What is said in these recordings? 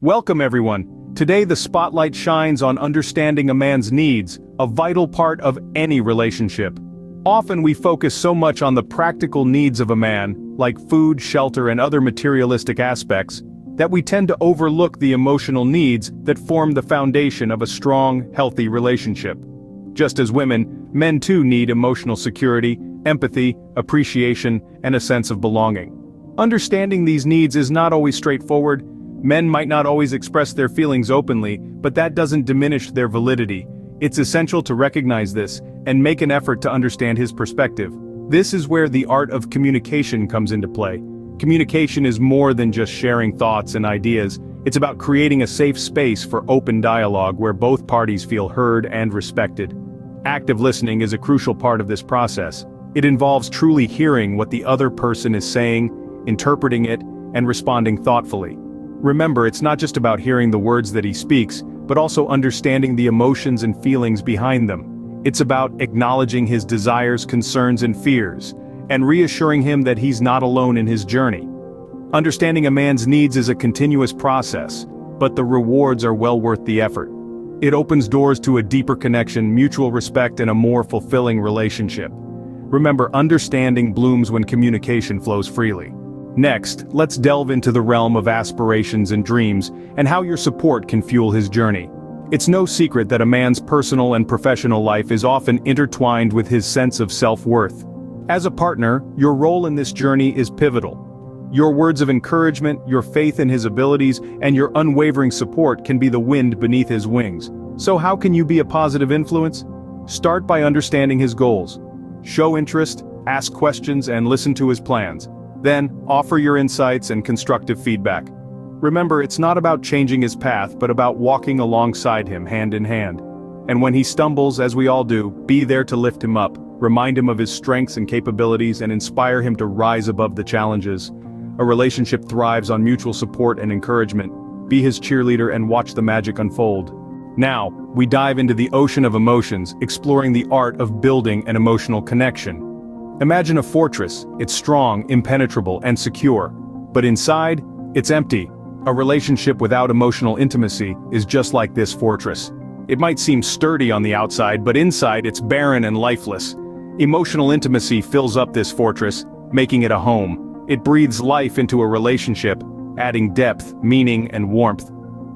Welcome everyone. Today the spotlight shines on understanding a man's needs, a vital part of any relationship. Often we focus so much on the practical needs of a man, like food, shelter, and other materialistic aspects, that we tend to overlook the emotional needs that form the foundation of a strong, healthy relationship. Just as women, men too need emotional security, empathy, appreciation, and a sense of belonging. Understanding these needs is not always straightforward. Men might not always express their feelings openly, but that doesn't diminish their validity. It's essential to recognize this and make an effort to understand his perspective. This is where the art of communication comes into play. Communication is more than just sharing thoughts and ideas. It's about creating a safe space for open dialogue where both parties feel heard and respected. Active listening is a crucial part of this process. It involves truly hearing what the other person is saying, interpreting it, and responding thoughtfully. Remember, it's not just about hearing the words that he speaks, but also understanding the emotions and feelings behind them. It's about acknowledging his desires, concerns, and fears, and reassuring him that he's not alone in his journey. Understanding a man's needs is a continuous process, but the rewards are well worth the effort. It opens doors to a deeper connection, mutual respect, and a more fulfilling relationship. Remember, understanding blooms when communication flows freely. Next, let's delve into the realm of aspirations and dreams, and how your support can fuel his journey. It's no secret that a man's personal and professional life is often intertwined with his sense of self-worth. As a partner, your role in this journey is pivotal. Your words of encouragement, your faith in his abilities, and your unwavering support can be the wind beneath his wings. So how can you be a positive influence? Start by understanding his goals. Show interest, ask questions, and listen to his plans. Then, offer your insights and constructive feedback. Remember, it's not about changing his path, but about walking alongside him hand in hand. And when he stumbles, as we all do, be there to lift him up, remind him of his strengths and capabilities, and inspire him to rise above the challenges. A relationship thrives on mutual support and encouragement. Be his cheerleader and watch the magic unfold. Now, we dive into the ocean of emotions, exploring the art of building an emotional connection. Imagine a fortress. It's strong, impenetrable, and secure. But inside, it's empty. A relationship without emotional intimacy is just like this fortress. It might seem sturdy on the outside, but inside it's barren and lifeless. Emotional intimacy fills up this fortress, making it a home. It breathes life into a relationship, adding depth, meaning, and warmth.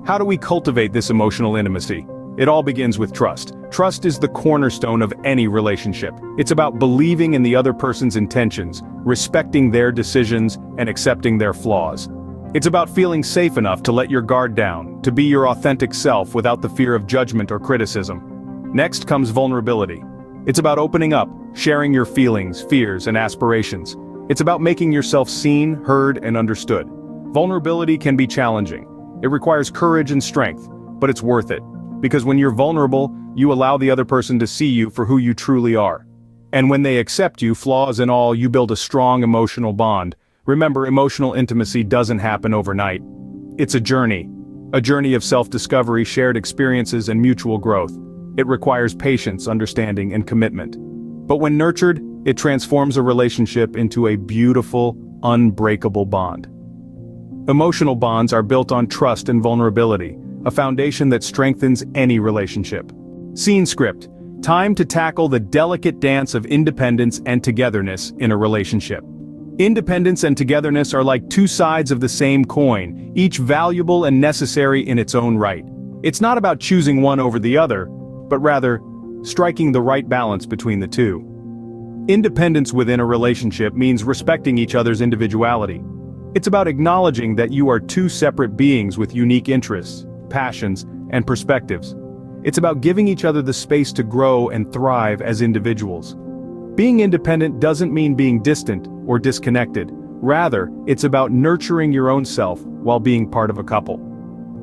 How do we cultivate this emotional intimacy? It all begins with trust. Trust is the cornerstone of any relationship. It's about believing in the other person's intentions, respecting their decisions, and accepting their flaws. It's about feeling safe enough to let your guard down, to be your authentic self without the fear of judgment or criticism. Next comes vulnerability. It's about opening up, sharing your feelings, fears, and aspirations. It's about making yourself seen, heard, and understood. Vulnerability can be challenging. It requires courage and strength, but it's worth it. Because when you're vulnerable, you allow the other person to see you for who you truly are. And when they accept you, flaws and all, you build a strong emotional bond. Remember, emotional intimacy doesn't happen overnight. It's a journey of self-discovery, shared experiences, and mutual growth. It requires patience, understanding, and commitment. But when nurtured, it transforms a relationship into a beautiful, unbreakable bond. Emotional bonds are built on trust and vulnerability, a foundation that strengthens any relationship. Scene script. Time to tackle the delicate dance of independence and togetherness in a relationship. Independence and togetherness are like two sides of the same coin, each valuable and necessary in its own right. It's not about choosing one over the other, but rather, striking the right balance between the two. Independence within a relationship means respecting each other's individuality. It's about acknowledging that you are two separate beings with unique interests, passions, and perspectives. It's about giving each other the space to grow and thrive as individuals. Being independent doesn't mean being distant or disconnected. Rather, it's about nurturing your own self while being part of a couple.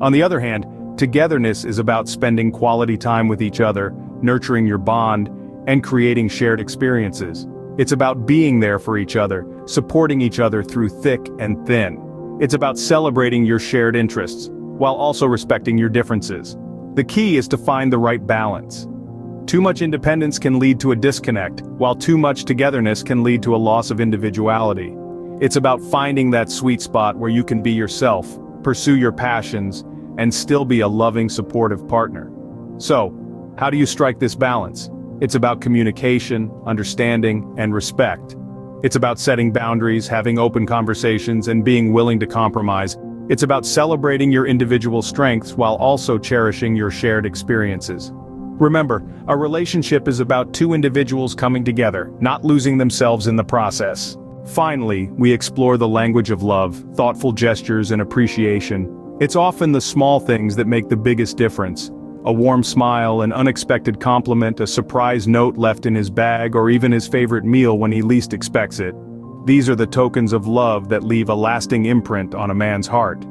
On the other hand, togetherness is about spending quality time with each other, nurturing your bond, and creating shared experiences. It's about being there for each other, supporting each other through thick and thin. It's about celebrating your shared interests, while also respecting your differences. The key is to find the right balance. Too much independence can lead to a disconnect, while too much togetherness can lead to a loss of individuality. It's about finding that sweet spot where you can be yourself, pursue your passions, and still be a loving, supportive partner. So, how do you strike this balance? It's about communication, understanding, and respect. It's about setting boundaries, having open conversations, and being willing to compromise. It's about celebrating your individual strengths while also cherishing your shared experiences. Remember, a relationship is about two individuals coming together, not losing themselves in the process. Finally, we explore the language of love, thoughtful gestures, and appreciation. It's often the small things that make the biggest difference. A warm smile, an unexpected compliment, a surprise note left in his bag, or even his favorite meal when he least expects it. These are the tokens of love that leave a lasting imprint on a man's heart.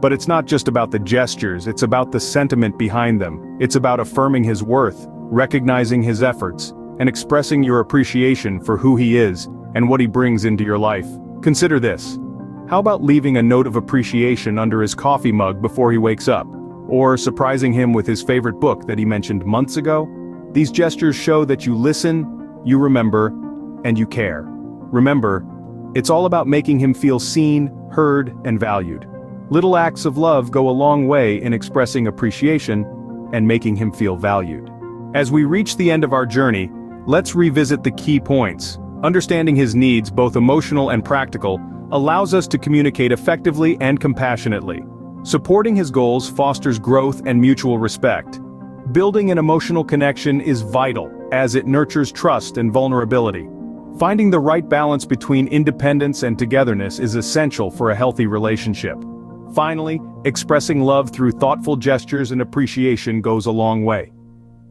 But it's not just about the gestures, it's about the sentiment behind them. It's about affirming his worth, recognizing his efforts, and expressing your appreciation for who he is and what he brings into your life. Consider this. How about leaving a note of appreciation under his coffee mug before he wakes up? Or surprising him with his favorite book that he mentioned months ago? These gestures show that you listen, you remember, and you care. Remember, it's all about making him feel seen, heard, and valued. Little acts of love go a long way in expressing appreciation and making him feel valued. As we reach the end of our journey, let's revisit the key points. Understanding his needs, both emotional and practical, allows us to communicate effectively and compassionately. Supporting his goals fosters growth and mutual respect. Building an emotional connection is vital, as it nurtures trust and vulnerability. Finding the right balance between independence and togetherness is essential for a healthy relationship. Finally, expressing love through thoughtful gestures and appreciation goes a long way.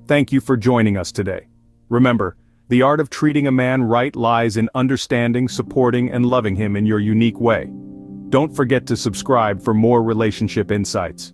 Thank you for joining us today. Remember, the art of treating a man right lies in understanding, supporting, and loving him in your unique way. Don't forget to subscribe for more relationship insights.